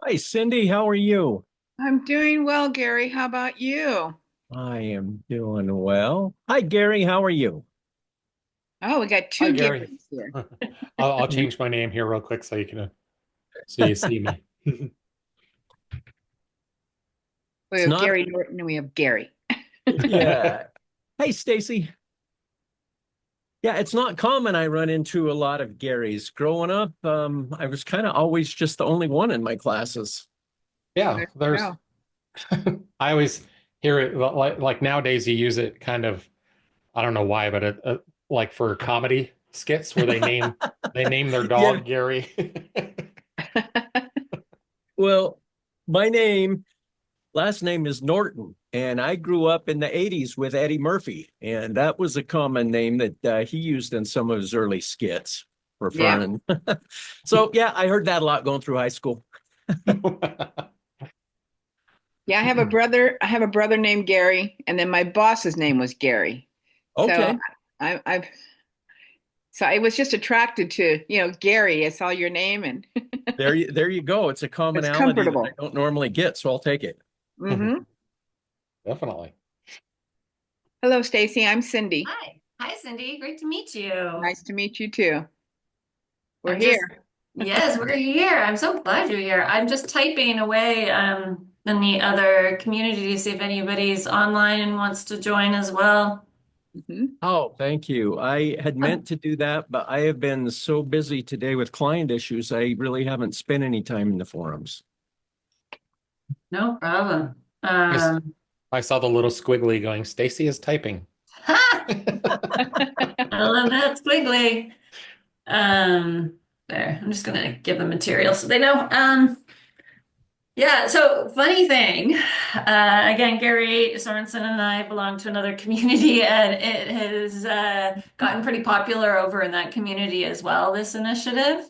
Hi, Cindy. How are you? I'm doing well, Gary. How about you? I am doing well. Hi, Gary. How are you? Oh, we got Hi, two Gary. Garys here. I'll You- change my name here real quick so you can so you see me. We It's have not, Gary Norton and we have Gary. yeah. Hey, Stacey. Yeah, it's not common. I run into a lot of Garys. Growing up, I was kind of always just the only one in my classes. Yeah, There you there's go. I always hear it like nowadays you use it kind of I don't know why, but like for comedy skits where they name their Yeah. dog Gary. Well, my last name is Norton, and I grew up in the 80s with Eddie Murphy, and that was a common name that he used in some of his early skits for Yeah. fun. So, yeah, I heard that a lot going through high school. Yeah, I have a brother. I have a brother named Gary, and then my boss's name was Gary. So Okay, I've so I was just attracted to, Gary. I saw your name and there you go. It's a it's commonality that I comfortable. don't normally get, so I'll take it. Hmm. Definitely. Hello, Stacey. I'm Cindy. Hi. Hi, Cindy. Great to meet you. Nice to meet you too. We're I'm just, here. yes, we're here. I'm so glad you're here. I'm just typing away in the other community to see if anybody's online and wants to join as well. Hmm. Oh, thank you. I had Oh, meant to do that, but I have been so busy today with client issues, I really haven't spent any time in the forums. no problem. I, s- I saw the little squiggly going, Stacy is typing. Ha! I love that squiggly. Um, there. I'm just gonna give them material so they know. Yeah, so funny thing. Again, Gary Sorensen and I belong to another community, and it has gotten pretty popular over in that community as well, this initiative.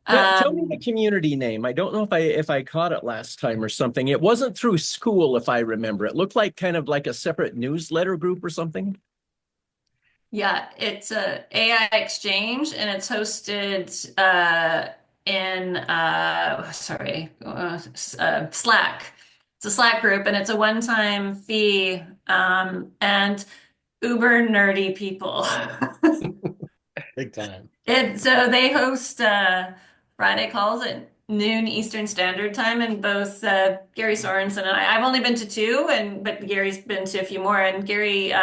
Tell me the Um, community name. I don't know if I caught it last time or something. It wasn't through school, if I remember. It looked like kind of like a separate newsletter group or something. yeah, it's a AI exchange, and it's hosted in Slack. It's a Slack group, and it's a one-time fee, and uber nerdy people. Big time. So they host Friday calls at noon Eastern Standard Time, and both Gary Sorensen and I've only been to two, and but Gary's been to a few more, and Gary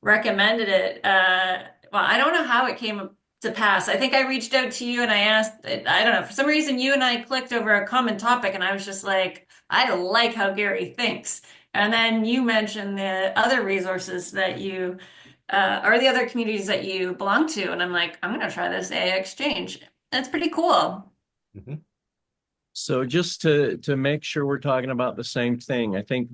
recommended it. Well, I don't know how it came to pass. I think I reached out to you and I asked, I don't know, for some reason you and I clicked over a common topic, and I was just like, I like how Gary thinks. And then you mentioned the other resources that you or the other communities that you belong to. And I'm like, I'm going to try this AI exchange. That's pretty cool. Mhm. So just to make sure we're talking about the same thing, I think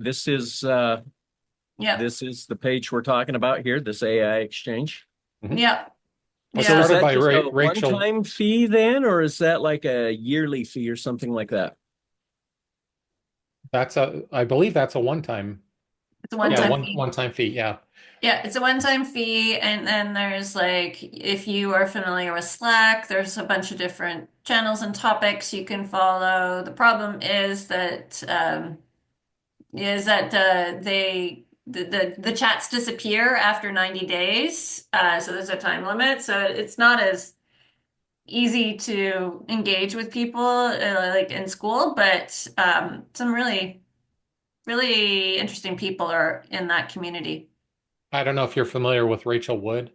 Yep. this is the page we're talking about here, this AI exchange. Mhm. Yep. Was So is Yeah. started that by just a Rachel. one-time fee then, or is that like a yearly fee or something like that? I believe that's a one-time, It's a yeah, Okay. one-time fee. one-time fee. Yeah. Yeah, it's a one-time fee. And then there's like, if you are familiar with Slack, there's a bunch of different channels and topics you can follow. The problem is that the chats disappear after 90 days. So there's a time limit. So it's not as easy to engage with people like in school, but some really, really interesting people are in that community. I don't know if you're familiar with Rachel Wood.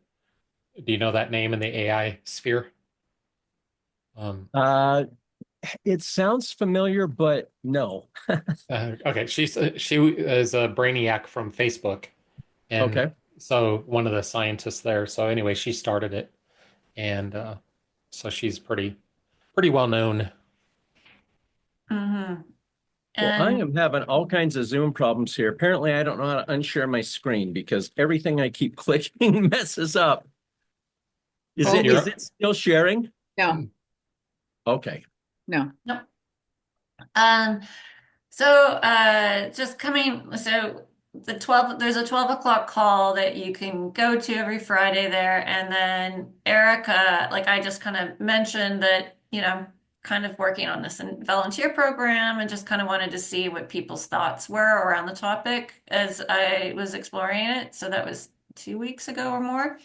Do you know that name in the AI sphere? Um, Uh, it sounds familiar, but no. okay, she is a brainiac from Facebook, and Okay. so one of the scientists there. So anyway, she started it, and so she's pretty well known. Hmm. Well, I And am having all kinds of Zoom problems here. Apparently, I don't know how to unshare my screen because everything I keep clicking messes up. Is Oh, it is You're it still sharing? no, Okay. no. no. Um, so just coming, so there's a 12 o'clock call that you can go to every Friday there. And then Erica, like I just kind of mentioned that, kind of working on this volunteer program and just kind of wanted to see what people's thoughts were around the topic as I was exploring it. So that was 2 weeks ago or more.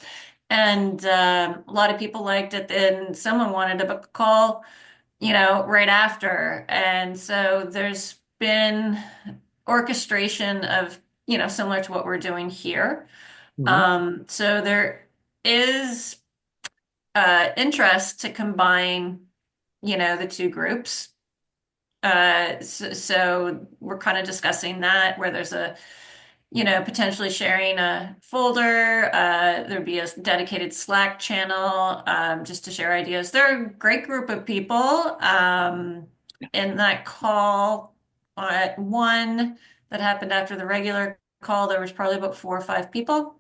And a lot of people liked it. Then someone wanted to book a call, right after. And so there's been orchestration of, similar to what we're doing here. So there is interest to combine, the two groups. So we're kind of discussing that where there's potentially sharing a folder. There'd be a dedicated Slack channel just to share ideas. They're a great group of people. In that call at one that happened after the regular call, there was probably about 4 or 5 people.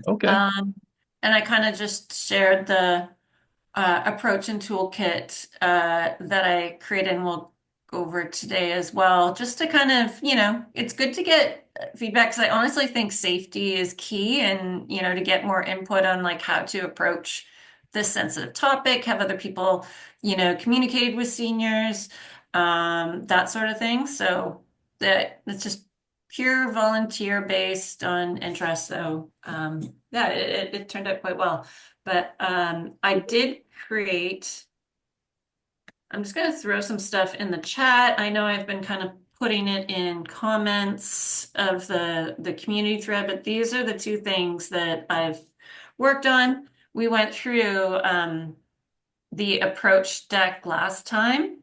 Okay. And I kind of just shared the approach and toolkit that I created and we'll go over today as well, just to kind of, it's good to get feedback because I honestly think safety is key and, to get more input on like how to approach this sensitive topic, have other people, communicated with seniors, that sort of thing. So that it's just pure volunteer based on interest. So yeah, it turned out quite well. But I did create, I'm just going to throw some stuff in the chat. I know I've been kind of putting it in comments of the community thread, but these are the two things that I've worked on. We went through the approach deck last time.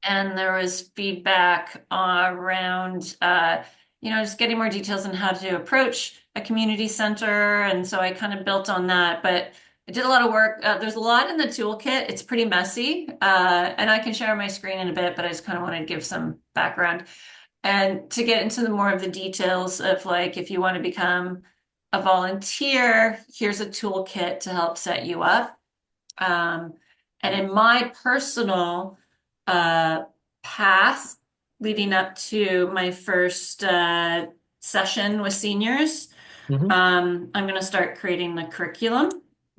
And there was feedback around, just getting more details on how to approach a community center. And so I kind of built on that, but I did a lot of work. There's a lot in the toolkit. It's pretty messy. And I can share my screen in a bit, but I just kind of wanted to give some background and to get into the more of the details of like, if you want to become a volunteer, here's a toolkit to help set you up. And in my personal path leading up to my first session with seniors, I'm going to start creating the curriculum.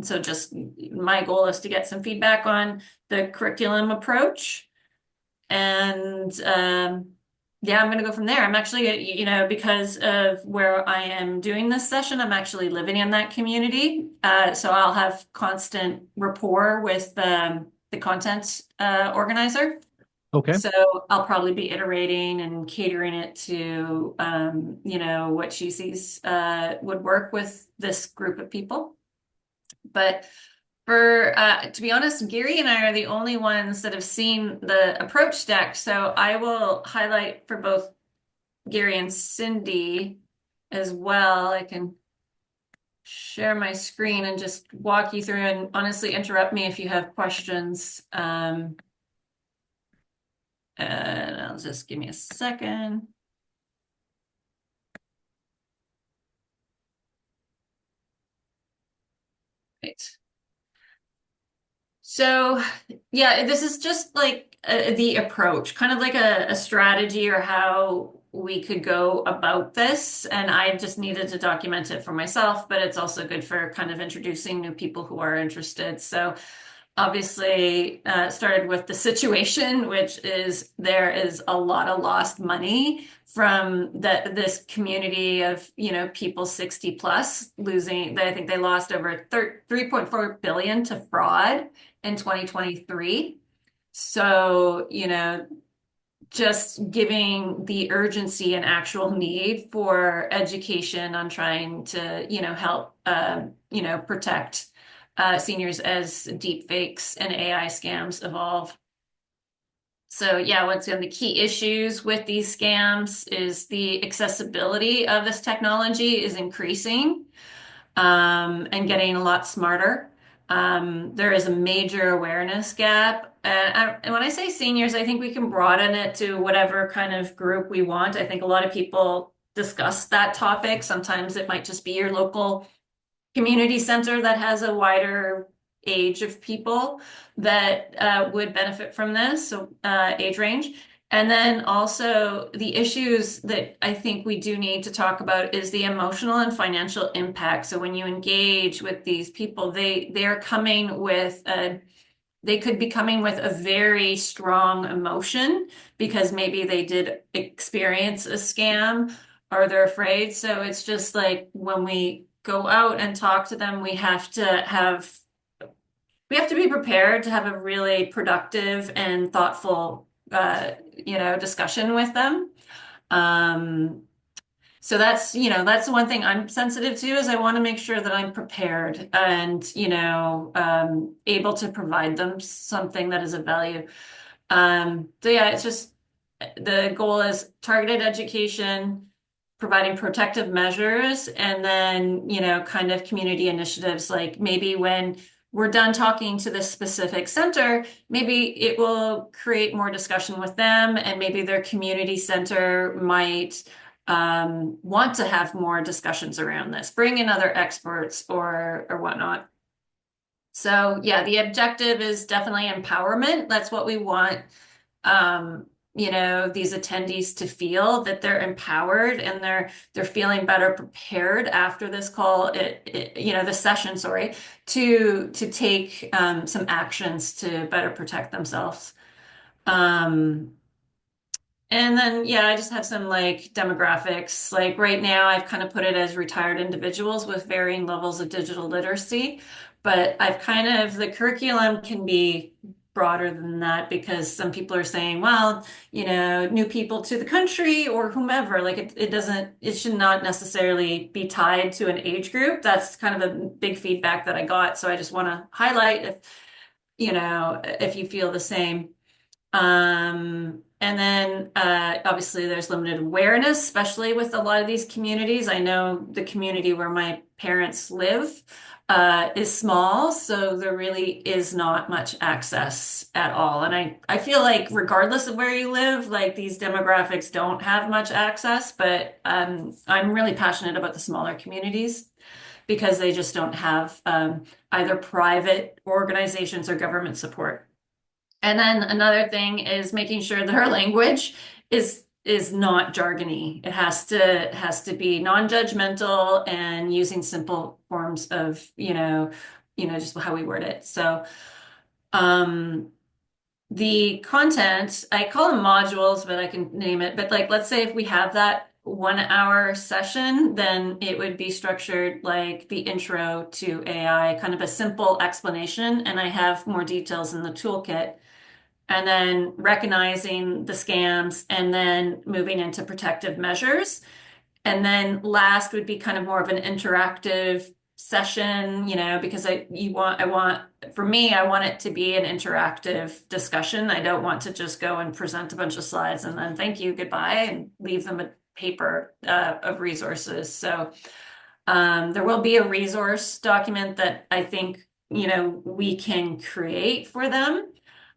So just my goal is to get some feedback on the curriculum approach. And yeah, I'm going to go from there. I'm actually, because of where I am doing this session, I'm actually living in that community. So I'll have constant rapport with the content organizer. Okay. So I'll probably be iterating and catering it to, what she sees would work with this group of people. But for, to be honest, Gary and I are the only ones that have seen the approach deck. So I will highlight for both Gary and Cindy as well. I can share my screen and just walk you through and honestly interrupt me if you have questions. And I'll just give me a second. Right. So yeah, this is just like the approach, kind of like a strategy or how we could go about this. And I just needed to document it for myself, but it's also good for kind of introducing new people who are interested. So obviously started with the situation, which is there is a lot of lost money from this community of people 60 plus losing. I think they lost over 3.4 billion to fraud in 2023. So just giving the urgency and actual need for education on trying to help protect seniors as deepfakes and AI scams evolve. So yeah, once again, the key issues with these scams is the accessibility of this technology is increasing and getting a lot smarter. There is a major awareness gap. And when I say seniors, I think we can broaden it to whatever kind of group we want. I think a lot of people discuss that topic. Sometimes it might just be your local community center that has a wider age of people that would benefit from this, so age range. And then also the issues that I think we do need to talk about is the emotional and financial impact. So when you engage with these people, they're coming with a they could be coming with a very strong emotion because maybe they did experience a scam or they're afraid. So it's just like when we go out and talk to them, we have to be prepared to have a really productive and thoughtful, discussion with them. Um, so that's the one thing I'm sensitive to is I want to make sure that I'm prepared and, able to provide them something that is of value. So yeah, it's just the goal is targeted education, providing protective measures, and then, kind of community initiatives. Like maybe when we're done talking to this specific center, maybe it will create more discussion with them, and maybe their community center might want to have more discussions around this, bring in other experts or whatnot. So yeah, the objective is definitely empowerment. That's what we want, these attendees to feel that they're empowered and they're feeling better prepared after this call, the session, sorry, to take some actions to better protect themselves. And then, yeah, I just have some like demographics. Like right now, I've kind of put it as retired individuals with varying levels of digital literacy. But the curriculum can be broader than that because some people are saying, well, new people to the country or whomever, like it should not necessarily be tied to an age group. That's kind of a big feedback that I got. So I just want to highlight if you feel the same. And then obviously there's limited awareness, especially with a lot of these communities. I know the community where my parents live is small, so there really is not much access at all. And I feel like regardless of where you live, like these demographics don't have much access, but I'm really passionate about the smaller communities because they just don't have either private organizations or government support. And then another thing is making sure that our language is not jargony. It has to be non-judgmental and using simple forms of, just how we word it. So the content, I call them modules, but I can name it. But like, let's say if we have that 1 hour session, then it would be structured like the intro to AI, kind of a simple explanation. And I have more details in the toolkit. And then recognizing the scams and then moving into protective measures. And then last would be kind of more of an interactive session, because I want it to be an interactive discussion. I don't want to just go and present a bunch of slides and then thank you, goodbye, and leave them a paper of resources. So there will be a resource document that I think, we can create for them.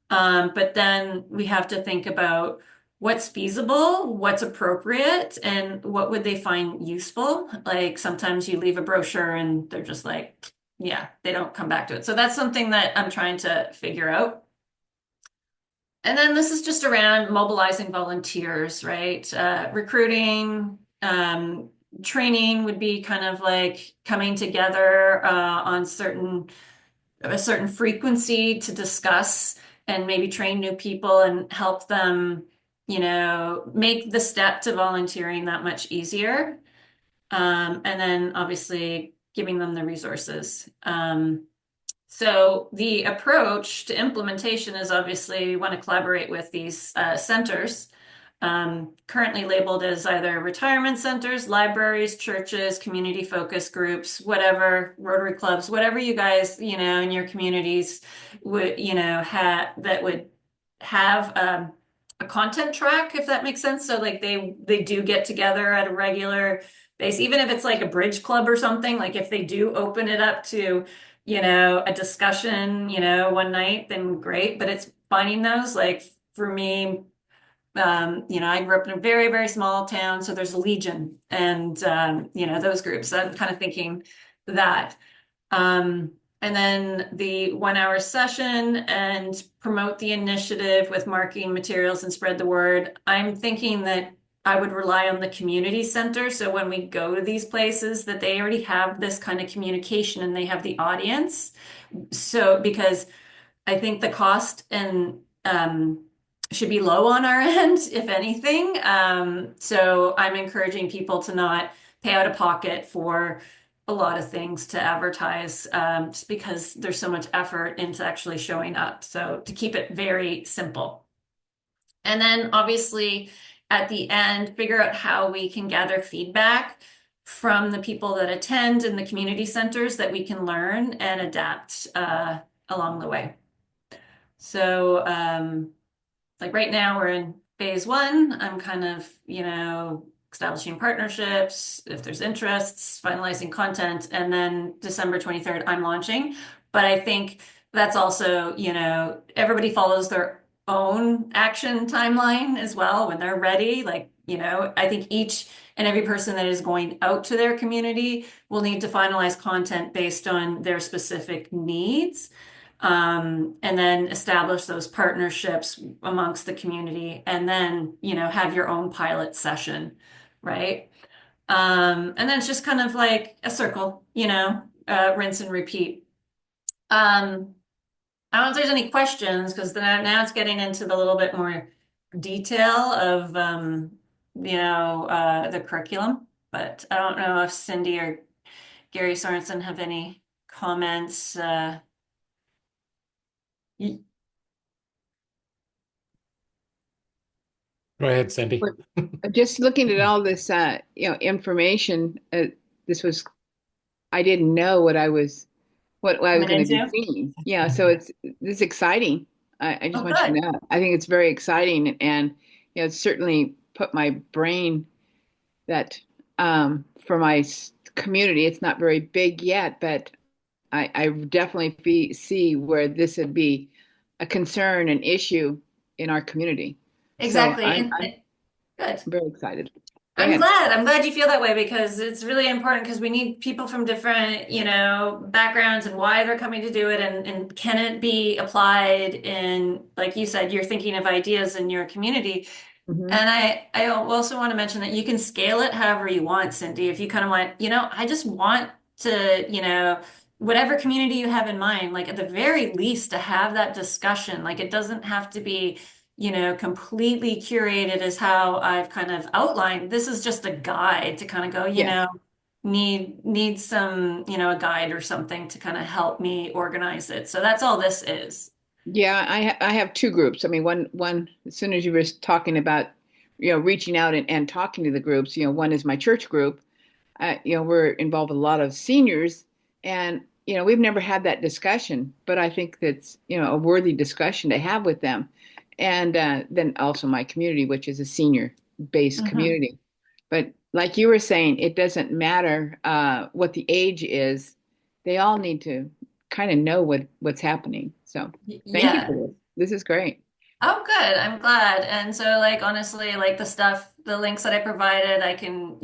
But then we have to think about what's feasible, what's appropriate, and what would they find useful. Like sometimes you leave a brochure and they're just like, yeah, they don't come back to it. So that's something that I'm trying to figure out. And then this is just around mobilizing volunteers, right? Recruiting, training would be kind of like coming together on a certain frequency to discuss and maybe train new people and help them, make the step to volunteering that much easier. And then obviously giving them the resources. So the approach to implementation is obviously we want to collaborate with these centers, currently labeled as either retirement centers, libraries, churches, community focus groups, whatever, Rotary clubs, whatever you guys, in your communities would, that would have a content track, if that makes sense. So like they do get together at a regular base, even if it's like a bridge club or something, like if they do open it up to, a discussion, one night, then great. But it's finding those, like for me, I grew up in a very, very small town, so there's a legion and, those groups. I'm kind of thinking that. And then the 1 hour session and promote the initiative with marketing materials and spread the word. I'm thinking that I would rely on the community center. So when we go to these places, that they already have this kind of communication and they have the audience. So because I think the cost and should be low on our end, if anything. So I'm encouraging people to not pay out of pocket for a lot of things to advertise, just because there's so much effort into actually showing up. So to keep it very simple. And then obviously at the end, figure out how we can gather feedback from the people that attend in the community centers that we can learn and adapt along the way. So, like right now we're in phase one. I'm kind of, establishing partnerships, if there's interests, finalizing content, and then December 23rd, I'm launching. But I think that's also, everybody follows their own action timeline as well when they're ready. Like, I think each and every person that is going out to their community will need to finalize content based on their specific needs. And then establish those partnerships amongst the community, and then, have your own pilot session, right? And then it's just kind of like a circle, rinse and repeat. I don't know if there's any questions because now it's getting into the little bit more detail of, the curriculum, but I don't know if Cindy or Gary Sorensen have any comments. Go ahead, Cindy. Just looking at all this, information, I didn't know what I was Coming going to be into? seeing. Yeah, so this is exciting. I just Oh, want you to good. know. I think it's very exciting, and it's certainly put my brain that for my community, it's not very big yet, but I definitely see where this would be a concern, an issue in our community. So Exactly. I'm Good. very excited. Go I'm ahead. glad. I'm glad you feel that way because it's really important because we need people from different, backgrounds and why they're coming to do it, and can it be applied in, like you said, you're thinking of ideas in your community. Hmm. And I also want to mention that you can scale it however you want, Cindy. If you kind of want, I just want to, whatever community you have in mind, like at the very least to have that discussion. Like it doesn't have to be, completely curated as how I've kind of outlined. This is just a guide to kind of go, Yes. need some, a guide or something to kind of help me organize it. So that's all this is. Yeah, I have two groups. I mean, one as soon as you were talking about, reaching out and talking to the groups, one is my church group. We're involved with a lot of seniors, and we've never had that discussion, but I think that's a worthy discussion to have with them, and then also my community, which is a senior-based Mhm. community. But like you were saying, it doesn't matter what the age is; they all need to kind of know what's happening. So thank you Yeah. for this. This is great. Oh, good. I'm glad. And so, like, honestly, like the links that I provided, I can,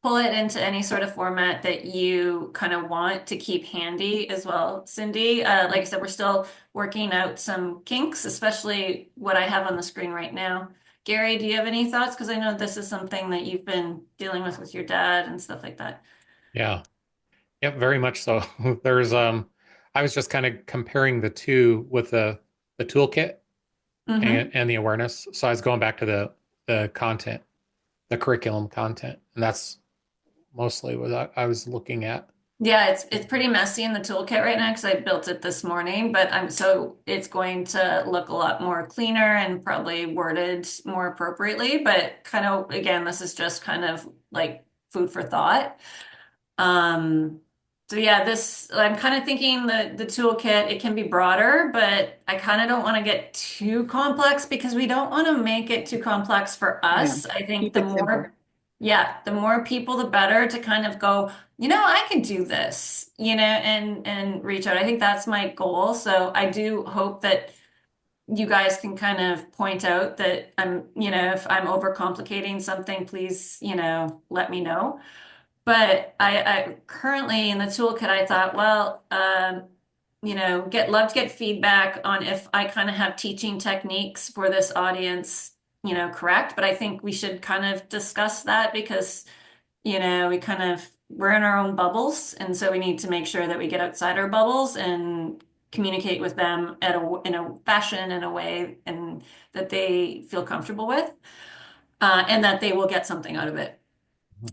pull it into any sort of format that you kind of want to keep handy as well, Cindy. Like I said, we're still working out some kinks, especially what I have on the screen right now. Gary, do you have any thoughts? Because I know this is something that you've been dealing with your dad and stuff like that. Yeah. Yep, very much so. There's I was just kind of comparing the two with the toolkit Mm-hmm. and the awareness. So I was going back to the content, the curriculum content, and that's mostly what I was looking at. Yeah, it's pretty messy in the toolkit right now because I built it this morning, but it's going to look a lot more cleaner and probably worded more appropriately. But kind of again, this is just kind of like food for thought. Um, so yeah, this I'm kind of thinking the toolkit, it can be broader, but I kind of don't want to get too complex because we don't want to make it too complex for Yeah, us. I think keep it simple. the more people, the better to kind of go, I can do this, and reach out. I think that's my goal. So I do hope that you guys can kind of point out that if I'm overcomplicating something, please, let me know. But I currently in the toolkit, I thought, well, love to get feedback on if I kind of have teaching techniques for this audience, correct. But I think we should kind of discuss that because, we're in our own bubbles. And so we need to make sure that we get outside our bubbles and communicate with them in a fashion, in a way, and that they feel comfortable with, and that they will get something out of it.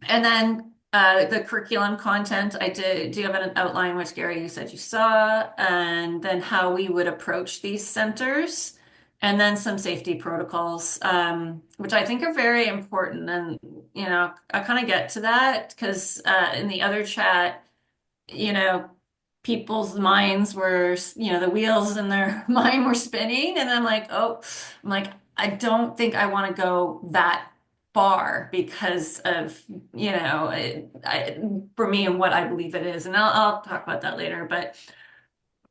And then the curriculum content, I do have an outline, which Gary, you said you saw, and then how we would approach these centers, and then some safety protocols, which I think are very important. And, I kind of get to that because in the other chat, you know, people's minds were, the wheels in their mind were spinning. And I'm like, I don't think I want to go that far because of, for me and what I believe it is. And I'll talk about that later. But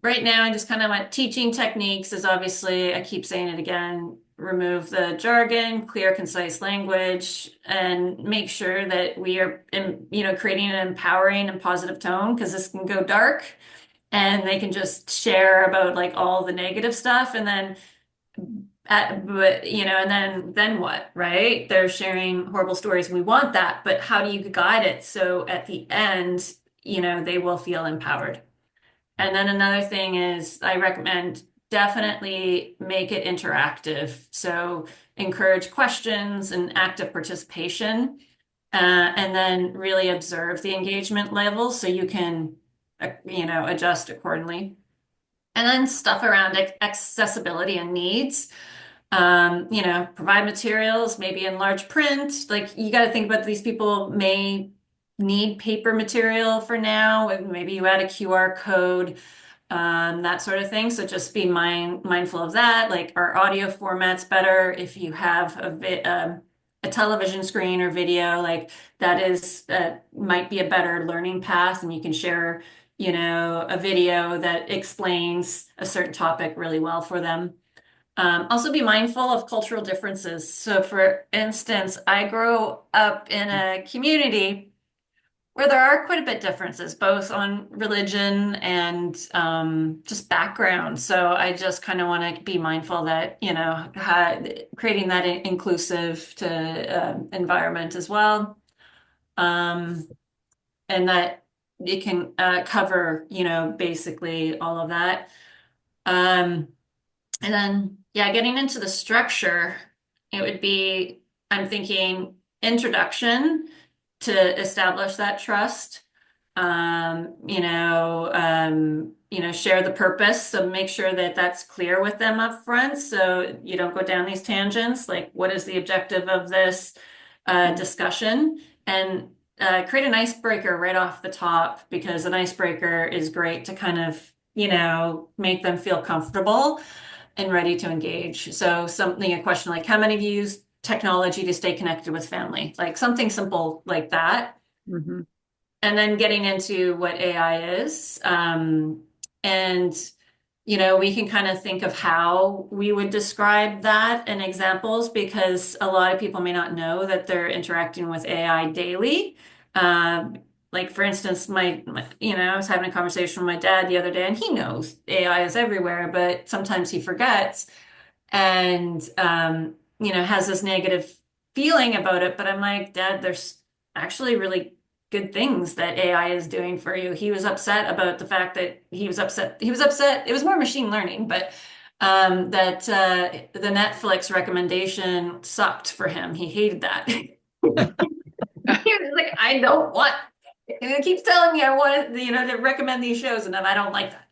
right now, I just kind of want teaching techniques is obviously, I keep saying it again, remove the jargon, clear, concise language, and make sure that we are, creating an empowering and positive tone, because this can go dark and they can just share about like all the negative stuff. And then, and then what, right? They're sharing horrible stories. We want that, but how do you guide it so at the end, they will feel empowered? And then another thing is I recommend definitely make it interactive. So encourage questions and active participation, and then really observe the engagement level so you can, adjust accordingly. And then stuff around accessibility and needs. Provide materials, maybe in large print. Like you got to think about these people may need paper material for now. Maybe you add a QR code, that sort of thing. So just be mindful of that. Like, our audio format's better if you have a television screen or video. Like that is might be a better learning path, and you can share, a video that explains a certain topic really well for them. Also be mindful of cultural differences. So for instance, I grew up in a community where there are quite a bit differences, both on religion and just background. So I just kind of want to be mindful that, creating that inclusive to environment as well. And that it can cover, basically all of that. And then, yeah, getting into the structure, it would be, I'm thinking introduction to establish that trust. Share the purpose. So make sure that that's clear with them up front. So you don't go down these tangents. Like, what is the objective of this discussion? And create an icebreaker right off the top, because an icebreaker is great to kind of, make them feel comfortable and ready to engage. So a question like, how many of you use technology to stay connected with family? Like something simple like that. Mm-hmm. And then getting into what AI is. We can kind of think of how we would describe that in examples, because a lot of people may not know that they're interacting with AI daily. Like for instance, I was having a conversation with my dad the other day, and he knows AI is everywhere, but sometimes he forgets and, has this negative feeling about it. But I'm like, Dad, there's actually really good things that AI is doing for you. He was upset about the fact that he was upset. It was more machine learning, but that the Netflix recommendation sucked for him. He hated that. He was like, I don't want, and it keeps telling me I want, to recommend these shows, and then I don't like that.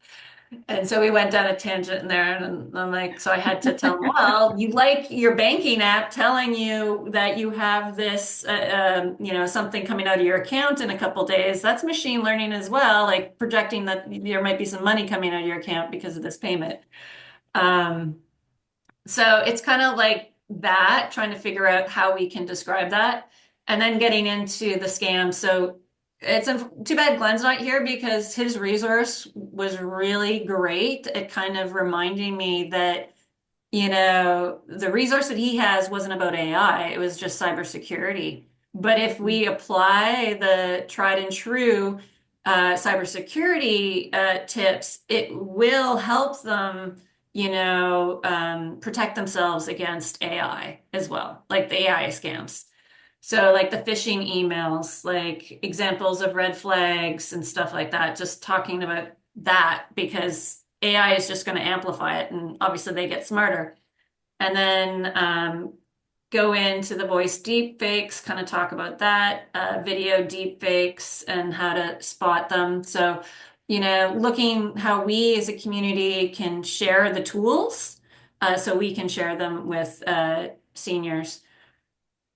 And so we went down a tangent in there, and I'm like, so I had to tell him, well, you like your banking app telling you that you have this, something coming out of your account in a couple days. That's machine learning as well, like projecting that there might be some money coming out of your account because of this payment. So it's kind of like that, trying to figure out how we can describe that, and then getting into the scam. So it's too bad Glenn's not here, because his resource was really great at kind of reminding me that, the resource that he has wasn't about AI, it was just cybersecurity. But if we apply the tried and true cybersecurity tips, it will help them, protect themselves against AI as well, like the AI scams. So like the phishing emails, like examples of red flags and stuff like that, just talking about that, because AI is just going to amplify it, and obviously they get smarter. And then go into the voice deepfakes, kind of talk about that, video deepfakes and how to spot them. So, looking how we as a community can share the tools so we can share them with seniors.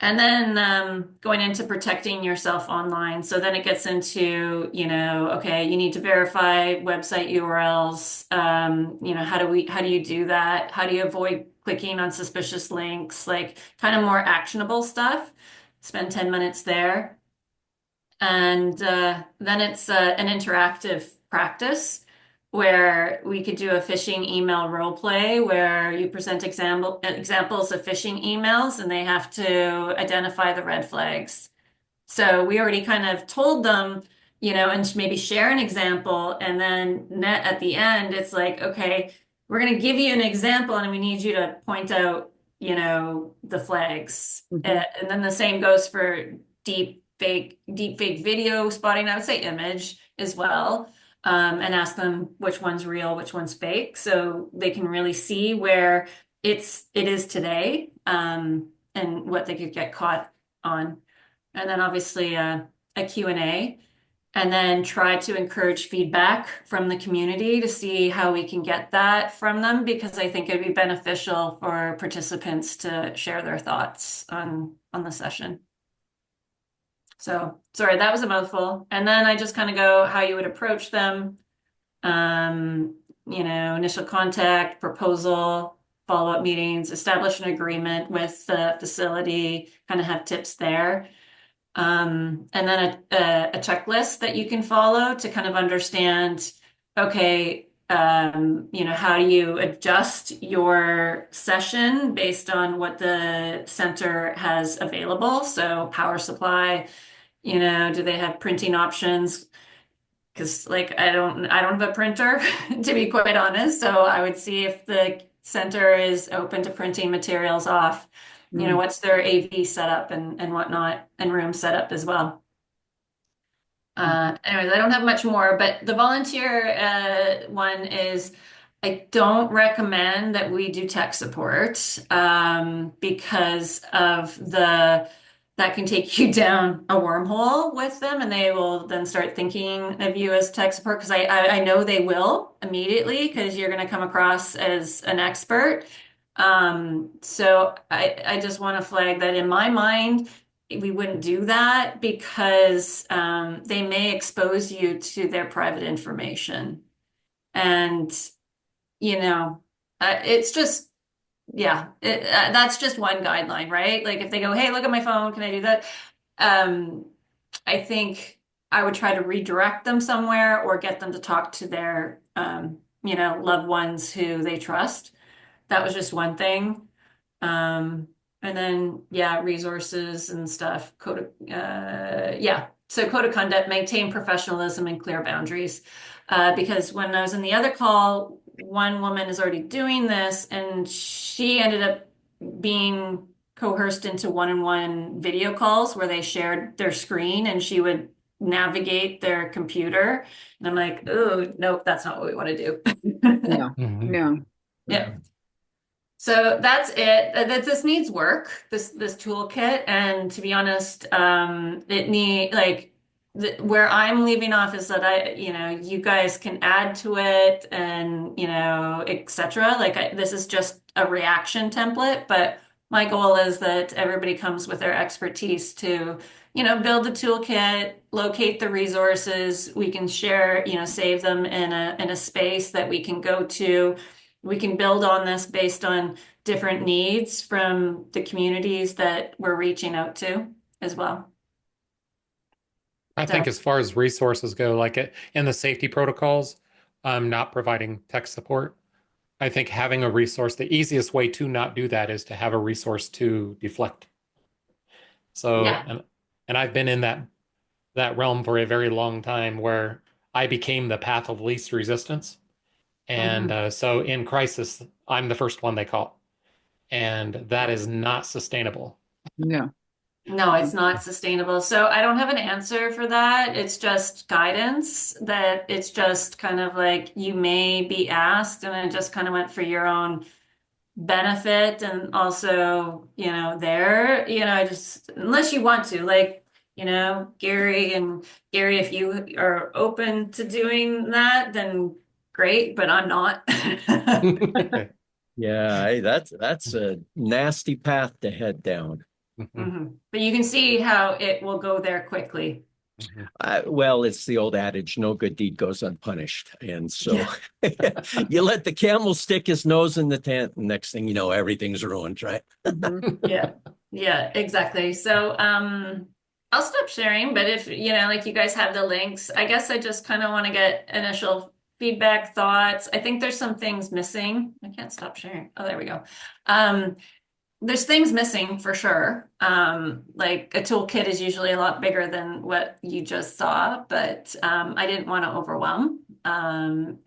And then going into protecting yourself online. So then it gets into, okay, you need to verify website URLs. How do you do that? How do you avoid clicking on suspicious links? Like kind of more actionable stuff. Spend 10 minutes there. And then it's an interactive practice where we could do a phishing email role play where you present examples of phishing emails and they have to identify the red flags. So we already kind of told them, and maybe share an example. And then at the end, it's like, okay, we're going to give you an example and we need you to point out, the flags. And then the same goes for deep fake video spotting. I would say image as well. And ask them which one's real, which one's fake. So they can really see where it is today, and what they could get caught on. And then obviously a Q&A, and then try to encourage feedback from the community to see how we can get that from them, because I think it'd be beneficial for participants to share their thoughts on the session. So sorry, that was a mouthful. And then I just kind of go how you would approach them, initial contact, proposal, follow-up meetings, establish an agreement with the facility, kind of have tips there. And then a checklist that you can follow to kind of understand, okay, how do you adjust your session based on what the center has available? So power supply, do they have printing options? Because like I don't have a printer to be quite honest. So I would see if the center is open to printing materials off. What's their AV setup and whatnot, and room setup as well. Anyways, I don't have much more, but the volunteer one is I don't recommend that we do tech support because of that can take you down a wormhole with them, and they will then start thinking of you as tech support, because I know they will immediately, because you're going to come across as an expert. So I just want to flag that in my mind, we wouldn't do that because they may expose you to their private information. And, it's just, yeah, that's just one guideline, right? Like if they go, hey, look at my phone, can I do that? I think I would try to redirect them somewhere or get them to talk to their, loved ones who they trust. That was just one thing. And then, yeah, resources and stuff. So code of conduct, maintain professionalism and clear boundaries. Because when I was in the other call, one woman is already doing this, and she ended up being coerced into one-on-one video calls where they shared their screen and she would navigate their computer. And I'm like, oh, nope, that's not what we want to do. No, Mhm. no. Yeah. So that's it. This needs work, this toolkit, and to be honest, where I'm leaving off is that you guys can add to it and etc. This is just a reaction template, but my goal is that everybody comes with their expertise to build the toolkit, locate the resources. We can share, save them in a space that we can go to. We can build on this based on different needs from the communities that we're reaching out to as well. I think as far as resources go, in the safety protocols, I'm not providing tech support. I think having a resource, the easiest way to not do that is to have a resource to deflect. So, Yeah. and I've been in that realm for a very long time where I became the path of least resistance. And so in crisis, I'm the first one they call. And that is not sustainable. No. No, it's not sustainable. So I don't have an answer for that. It's just guidance that it's just kind of like you may be asked, and it just kind of went for your own benefit and also, just unless you want to, like, Gary, if you are open to doing that, then great, but I'm not. Yeah, that's a nasty path to head down. But you can see how it will go there quickly. Well, it's the old adage, no good deed goes unpunished. And so Yeah. you let the camel stick his nose in the tent, and next thing you know, everything's ruined, right? Yeah. Yeah, exactly. So, I'll stop sharing, but if, like you guys have the links, I guess I just kind of want to get initial feedback, thoughts. I think there's some things missing. I can't stop sharing. Oh, there we go. Um, there's things missing for sure. Like a toolkit is usually a lot bigger than what you just saw, but I didn't want to overwhelm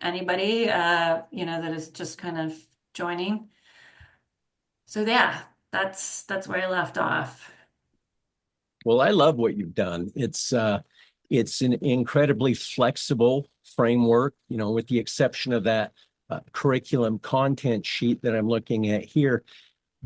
anybody, that is just kind of joining. So yeah, that's where I left off. Well, I love what you've done. It's an incredibly flexible framework, with the exception of that curriculum content sheet that I'm looking at here.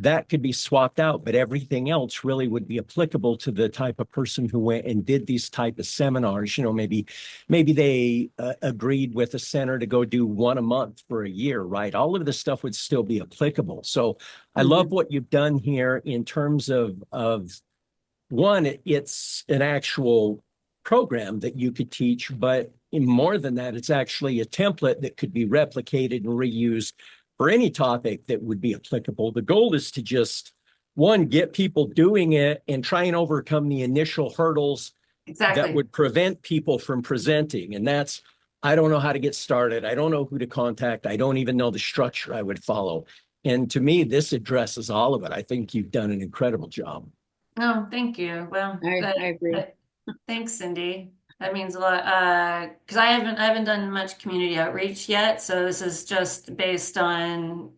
That could be swapped out, but everything else really would be applicable to the type of person who went and did these type of seminars. Maybe they agreed with a center to go do one a month for a year, right? All of this stuff would still be applicable. So I love what you've done here in terms of one, it's an actual program that you could teach, but more than that, it's actually a template that could be replicated and reused for any topic that would be applicable. The goal is to just, one, get people doing it and try and overcome the initial hurdles that Exactly. would prevent people from presenting. And that's, I don't know how to get started. I don't know who to contact. I don't even know the structure I would follow. And to me, this addresses all of it. I think you've done an incredible job. Oh, thank you. Well, I agree. thanks, Cindy. That means a lot. Because I haven't done much community outreach yet, so this is just based on,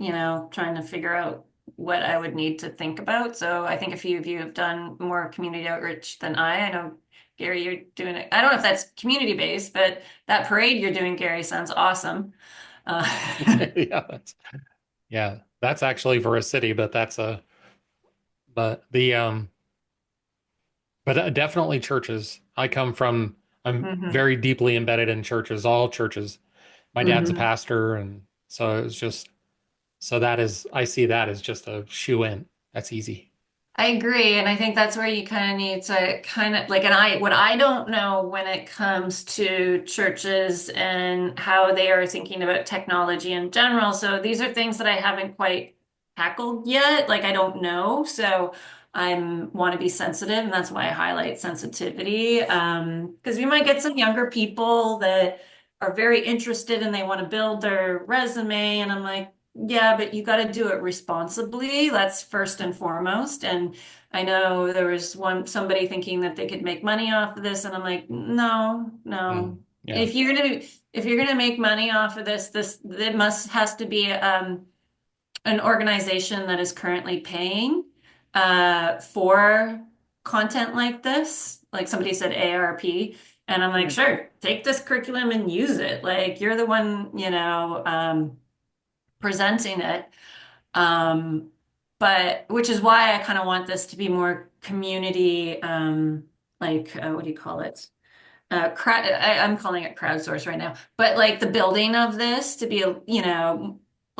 trying to figure out what I would need to think about. So I think a few of you have done more community outreach than I know, Gary, you're doing it. I don't know if that's community based, but that parade you're doing, Gary, sounds awesome. Yeah, that's actually for a city, but but the but definitely churches. I'm Mhm. very deeply embedded in churches, all churches. My dad's a Mhm. pastor, and so it's just I see that as just a shoe in. That's easy. I agree, and I think that's where you kind of need to kind of like, and what I don't know when it comes to churches and how they are thinking about technology in general. So these are things that I haven't quite tackled yet. Like I don't know, so I'm want to be sensitive, and that's why I highlight sensitivity. Because we might get some younger people that are very interested and they want to build their resume, and I'm like, yeah, but you got to do it responsibly. That's first and foremost. And I know there was somebody thinking that they could make money off of this, and I'm like, no, no. Yeah. If you're gonna make money off of this it has to be an organization that is currently paying for content like this. Like somebody said ARP. And I'm like, Yeah. sure, take this curriculum and use it. Like you're the one, presenting it. Um, but which is why I kind of want this to be more community, what do you call it? I'm calling it crowdsource right now, but like the building of this to be, a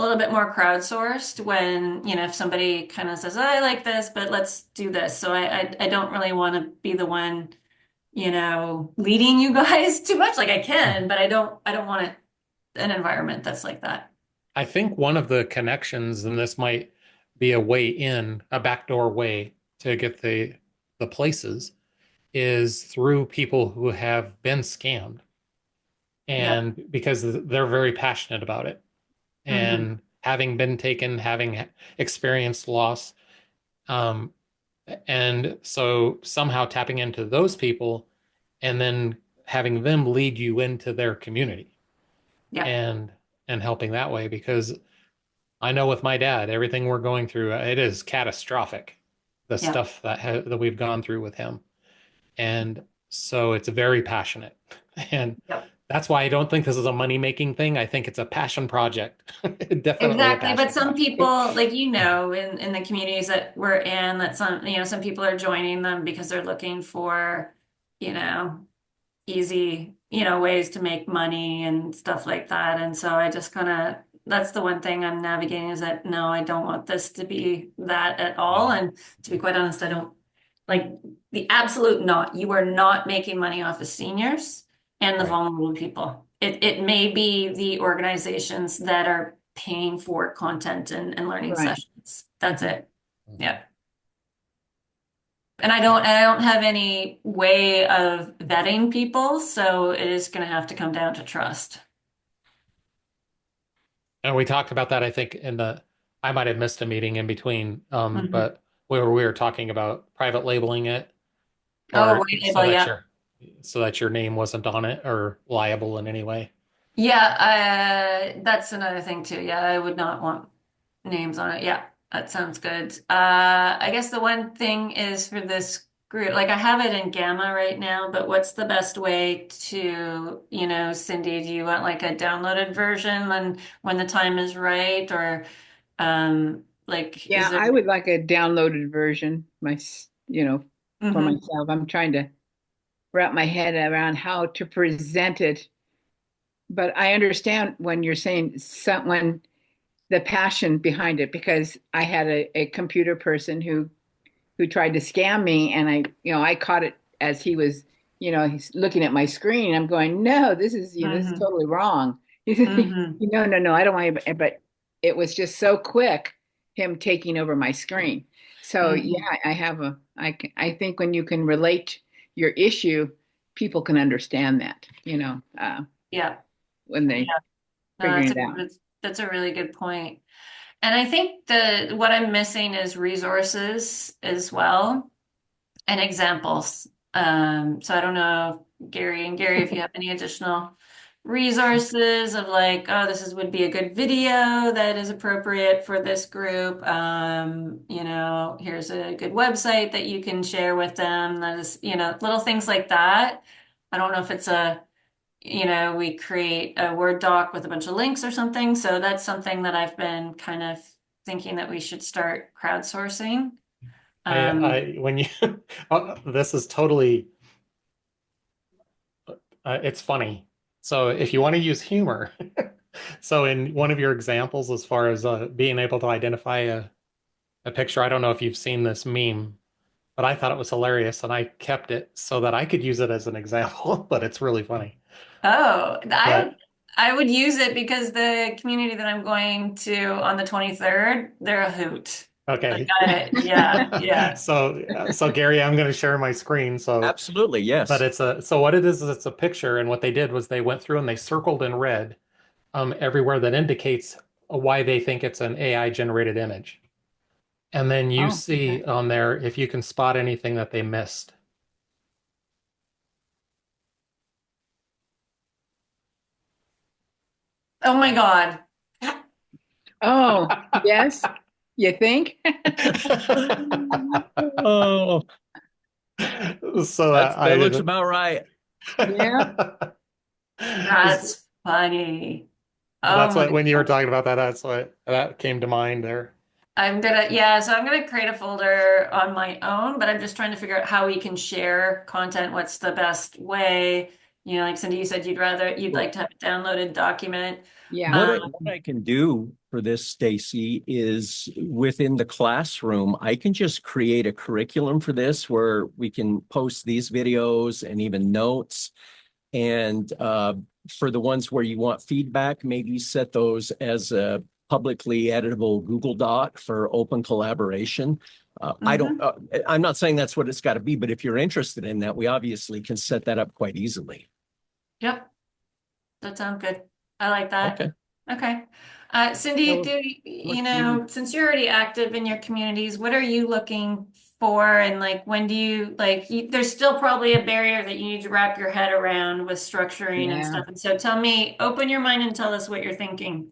little bit more crowdsourced when, if somebody kind of says, oh, I like this, but let's do this. So I don't really want to be the one, leading you guys too much. Like I can, but I don't want an environment that's like that. I think one of the connections, and this might be a way in, a backdoor way to get the places, is through people who have been scammed, Yeah. and because they're very passionate about it, Hmm. and having been taken, having experienced loss, um, and so somehow tapping into those people, and then having them lead you into their community, Yeah. and helping that way, because I know with my dad, everything we're going through, it is catastrophic. the Yeah. stuff that we've gone through with him. And so it's very passionate. And Yep. that's why I don't think this is a money-making thing. I think it's a passion project. Definitely a Exactly. passion But some project. people, like, in the communities that we're in, that some people are joining them because they're looking for, you know, easy, ways to make money and stuff like that. And so I just kind of, that's the one thing I'm navigating, is that no, I don't want this to be that at all. And to be quite honest, I don't like the absolute not. You are not making money off of seniors and the Right. vulnerable people. It may be the organizations that are paying for content and learning Right. sessions. That's it. Mhm. Yeah. And I don't have any way of vetting people, so it is going to have to come down to trust. And we talked about that, I think, I might have missed a meeting in between, Mhm. but we were talking about private labeling it, Oh, or white label, yeah. so that your name wasn't on it or liable in any way. Yeah, that's another thing too. Yeah, I would not want names on it. Yeah, that sounds good. I guess the one thing is for this group, like I have it in Gamma right now, but what's the best way to, Cindy, do you want like a downloaded version when the time is right, or like is Yeah, there? I would like a downloaded version, for Mhm. myself. I'm trying to wrap my head around how to present it. But I understand when you're saying someone, the passion behind it, because I had a computer person who tried to scam me, and I caught it as he was, he's looking at my screen. I'm going, no, this is Mhm. totally wrong. Mhm. No, no, no, I don't want you, but it was just so quick, him taking over my screen. So yeah, Mhm. I think when you can relate your issue, people can understand that, Yeah. when they Yeah. No, figuring it out. that's a really good point. And I think what I'm missing is resources as well and examples. So I don't know, Gary, if you have any additional resources of like, oh, would be a good video that is appropriate for this group. Here's a good website that you can share with them. That is, little things like that. I don't know if it's we create a Word doc with a bunch of links or something. So that's something that I've been kind of thinking that we should start crowdsourcing. Um, When you, this is totally, it's funny. So if you want to use humor, so in one of your examples, as far as being able to identify a picture, I don't know if you've seen this meme, but I thought it was hilarious and I kept it so that I could use it as an example, but it's really funny. oh, I But I would use it because the community that I'm going to on the 23rd, they're a hoot. Like okay. yeah, yeah. So Gary, I'm going to share my screen. Absolutely, But yes. so what it is it's a picture, and what they did was they went through and they circled in red everywhere that indicates why they think it's an AI generated image. And then you Oh, see okay. on there if you can spot anything that they missed. Oh my God. Oh, yes, you think? Oh, So that I looks didn't. about right. Yeah. That's funny. Oh That's my what when you were gosh. talking about that, that's what that came to mind there. So I'm gonna create a folder on my own, but I'm just trying to figure out how we can share content. What's the best way? Like Cindy, you said you'd Well, like to have a downloaded document. Yeah. what I can do for this, Stacey, is within the classroom, I can just create a curriculum for this where we can post these videos and even notes. And for the ones where you want feedback, maybe set those as a publicly editable Google Doc for open collaboration. I don't, Hmm. I'm not saying that's what it's got to be, but if you're interested in that, we obviously can set that up quite easily. Yep, that sounds good. I like that. Okay. Okay. Cindy, So since you're already active in your communities, what are you looking for? And like, when do there's still probably a barrier that you need to wrap your head around with structuring and yeah. stuff. And so tell me, open your mind and tell us what you're thinking.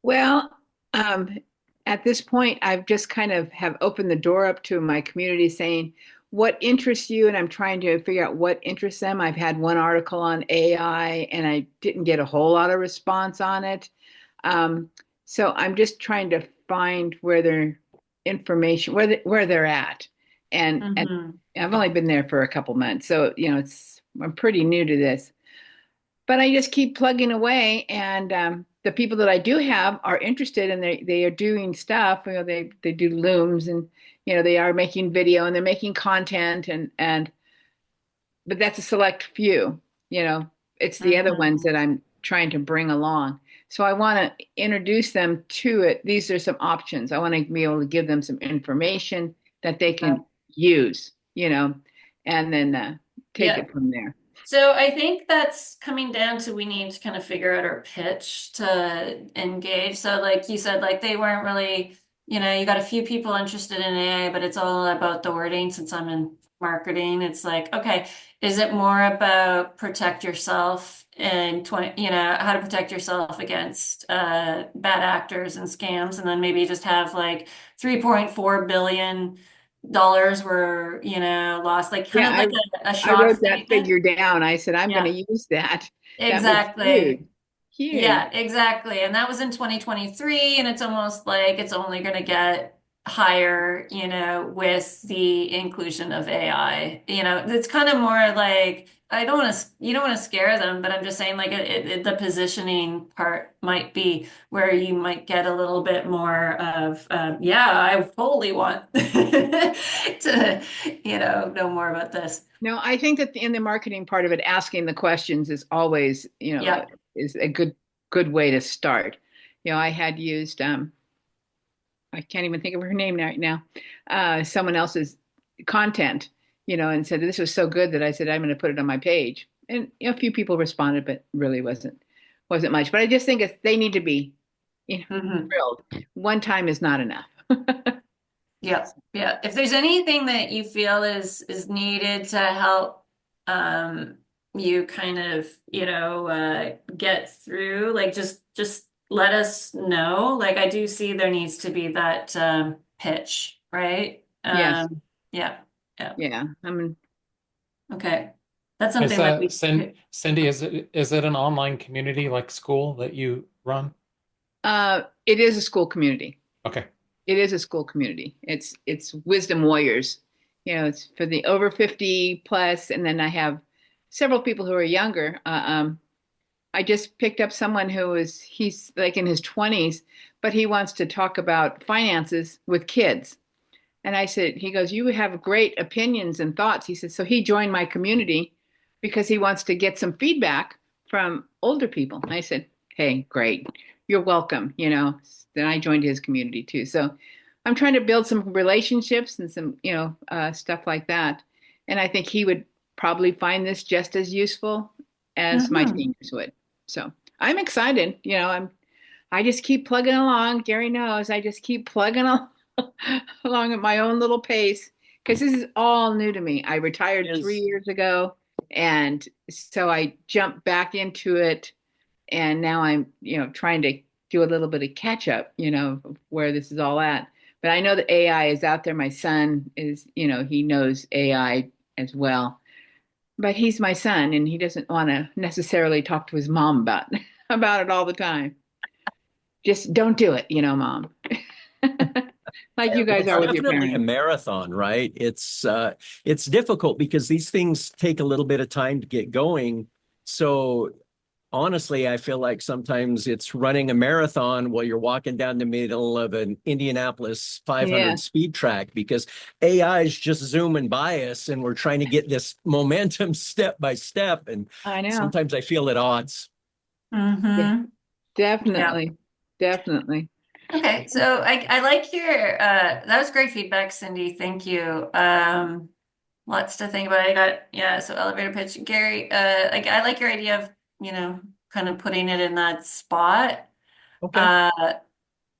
Well, um, at this point, I've just kind of have opened the door up to my community saying, what interests you? And I'm trying to figure out what interests them. I've had one article on AI and I didn't get a whole lot of response on it. Um, so I'm just trying to find where their information, where they're at. And Hmm. I've only been there for a couple months. So, I'm pretty new to this. But I just keep plugging away, and the people that I do have are interested, and they are doing stuff. They do looms, and they are making video, and they're making content, and but that's a select few. It's the other ones Hmm. that I'm trying to bring along. So I want to introduce them to it. These are some options. I want to be able to give them some information that they can use, and then take Yeah. it from there. So I think that's coming down to we need to kind of figure out our pitch to engage. So like you said, like they weren't really, you got a few people interested in AI, but it's all about the wording since I'm in marketing. It's like, okay, is it more about protect yourself and 20, how to protect yourself against bad actors and scams, and then maybe just have like 3.4 billion dollars were, lost, like kind Yeah, of like a I shock wrote that statement. figure down. I said, I'm going Yeah, to use that. That was huge, exactly. huge. Yeah, exactly. And that was in 2023, and it's almost like it's only going to get higher, with the inclusion of AI. It's kind of more like I don't want to, you don't want to scare them, but I'm just saying like the positioning part might be where you might get a little bit more of, yeah, I totally want to, know more about this. No, I think that in the marketing part of it, asking the questions is always, Yeah. is a good way to start. I had used I can't even think of her name right now, someone else's content, and said this was so good that I said I'm going to put it on my page. And a few people responded, but really wasn't much. But I just think they need to be, Hmm. thrilled. One time is not enough. Yeah, yeah. If there's anything that you feel is needed to help you kind of, get through, like just let us know. Like I do see there needs to be that pitch, right? Yes, Yeah, yeah. yeah. I mean, Okay. That's Is something that that we Cindy? Is it an online community like school that you run? it is a school community. Okay. It is a school community. It's Wisdom Warriors. It's for the over 50 plus, and then I have several people who are younger. I just picked up someone he's like in his 20s, but he wants to talk about finances with kids. And he goes, you have great opinions and thoughts. He said, so he joined my community because he wants to get some feedback from older people. And I said, hey, great. You're welcome. Then I joined his community too. So I'm trying to build some relationships and some, stuff like that. And I think he would probably find this just as useful as my Mhm. seniors would. So I'm excited. I just keep plugging along. Gary knows I just keep plugging along along at my own little pace because this is all new to me. I retired 3 years ago, and so I jumped back into it, and now I'm, trying to do a little bit of catch up, of where this is all at. But I know that AI is out there. My son is, he knows AI as well, but he's my son, and he doesn't want to necessarily talk to his mom about about it all the time. Just don't do it, mom. Like you guys It's are with your definitely a parents. marathon, right? It's difficult because these things take a little bit of time to get going. So honestly, I feel like sometimes it's running a marathon while you're walking down the middle of an Indianapolis Yeah, 500 speed track because AI is just zooming by us and we're trying to get this momentum step by step. And I know. sometimes I feel at odds. Yeah, Mm-hmm. Yeah. definitely. Definitely. Okay, so I like your that was great feedback, Cindy. Thank you. Lots to think about. I got, yeah, so elevator pitch. Gary, like I like your idea of, kind of putting it in that spot. Okay. Uh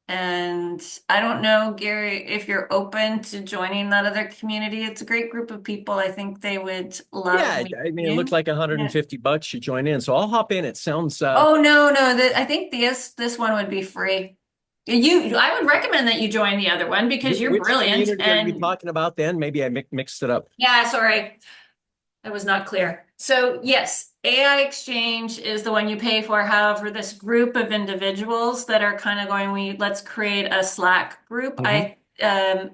and I don't know, Gary, if you're open to joining that other community. It's a great group of people. I think they would love Yeah, meeting I mean, it looked you. like Yeah. $150 to join in. So I'll hop in. It sounds Oh no, no, I think this one would be free. I would recommend that you join the other one because you're Which brilliant. community are you And talking about then? Maybe I mixed it up. yeah, sorry, that was not clear. So yes, AI Exchange is the one you pay for. However, this group of individuals that are kind of going, let's create a Slack group. Mhm.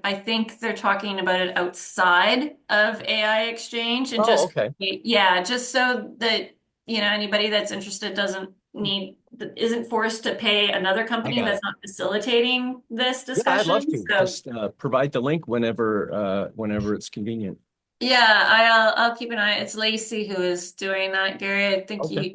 I think they're talking about it outside of AI Exchange and Oh, just okay. yeah, just so that anybody that's interested isn't forced to pay another I company got that's it. not facilitating this Yeah, I'd love discussion. to. So Just provide the link whenever it's convenient. yeah, I'll keep an eye. It's Lacey who is doing that. Gary, I think Okay.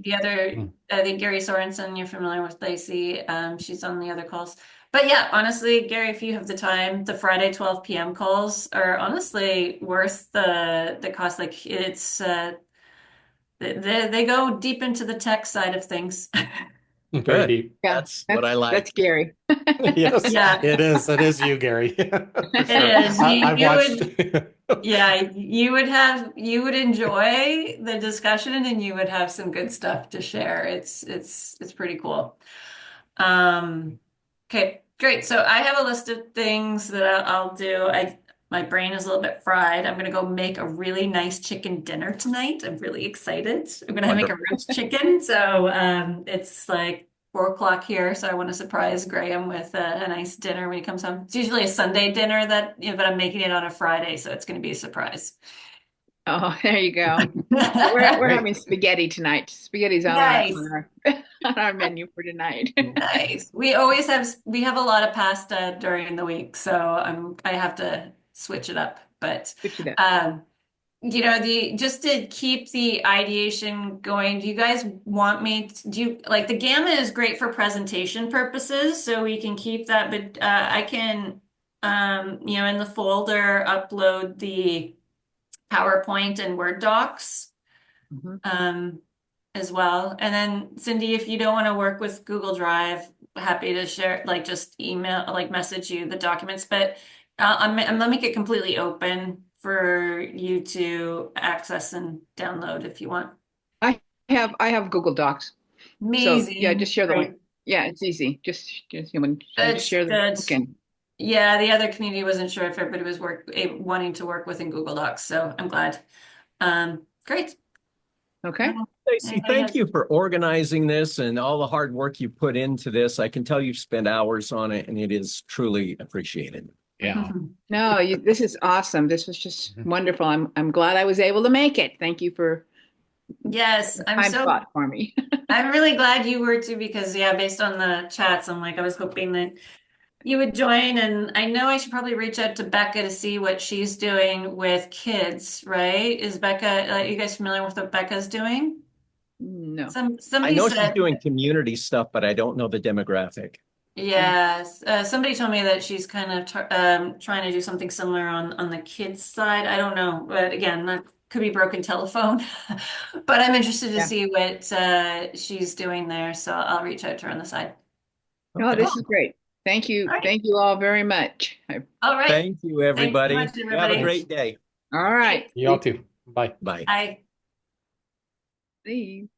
I think Gary Sorensen, you're familiar with Lacey. She's on the other calls. But yeah, honestly, Gary, if you have the time, the Friday 12 p.m. calls are honestly worth the cost. Like it's they go deep into the tech side of things. Very Good. deep. Yeah, That's what I that's like. Gary. Yes, Yeah, it is. It is you, Gary. For it sure. is. I've You watched. would. Yeah, you would enjoy the discussion and you would have some good stuff to share. It's pretty cool. Um, okay, great. So I have a list of things that I'll do. My brain is a little bit fried. I'm gonna go make a really nice chicken dinner tonight. I'm really excited. I'm gonna make a Wonderful. roast chicken. So it's like 4 o'clock here, so I want to surprise Graham with a nice dinner when he comes home. It's usually a Sunday dinner but I'm making it on a Friday, so it's gonna be a surprise. Oh, there you go. We're Great. having spaghetti tonight. Spaghetti's on our Nice. on our menu for tonight. Nice. We have a lot of pasta during the week, so I have to switch it up. But Switch it up. the just to keep the ideation going, do you guys want me to do like the gamma is great for presentation purposes, so we can keep that, but I can in the folder upload the PowerPoint and Word docs Mhm. um, as well. And then Cindy, if you don't want to work with Google Drive, happy to share, like just email, like message you the documents. But I'm gonna make it completely open for you to access and download if you want. I have Google Docs. So yeah, Amazing. just share the link. Great. Yeah, it's easy. Just you just That's share the good. link and Yeah, the other community wasn't sure if everybody was wanting to work within Google Docs, so I'm glad. Great. okay. Stacey, Anybody thank has you for organizing this and all the hard work you put into this. I can tell you've spent hours on it, and it is truly appreciated. Yeah. No, this is awesome. This was just Mhm. wonderful. I'm glad I was able to make it. Thank you for Yes, the time slot for me. I'm really glad you were too because yeah, based on the chats, I was hoping that you would join, and I know I should probably reach out to Becca to see what she's doing with kids, right? Is Becca, you guys familiar with what Becca's doing? No. I Somebody know she's said, doing community stuff, but I don't know the demographic. yes, somebody told me that she's kind of trying to do something similar on the kids side. I don't know, but again, that could be broken telephone. But I'm interested to Yeah. see what she's doing there, so I'll reach out to her on the side. No, Okay. this is great. Thank you. All right. Thank you all very much. All right. Thank you, Thanks so everybody. much, You have a everybody. Thanks. great day. All right. Okay. You all too. Bye. Bye. Bye. See you.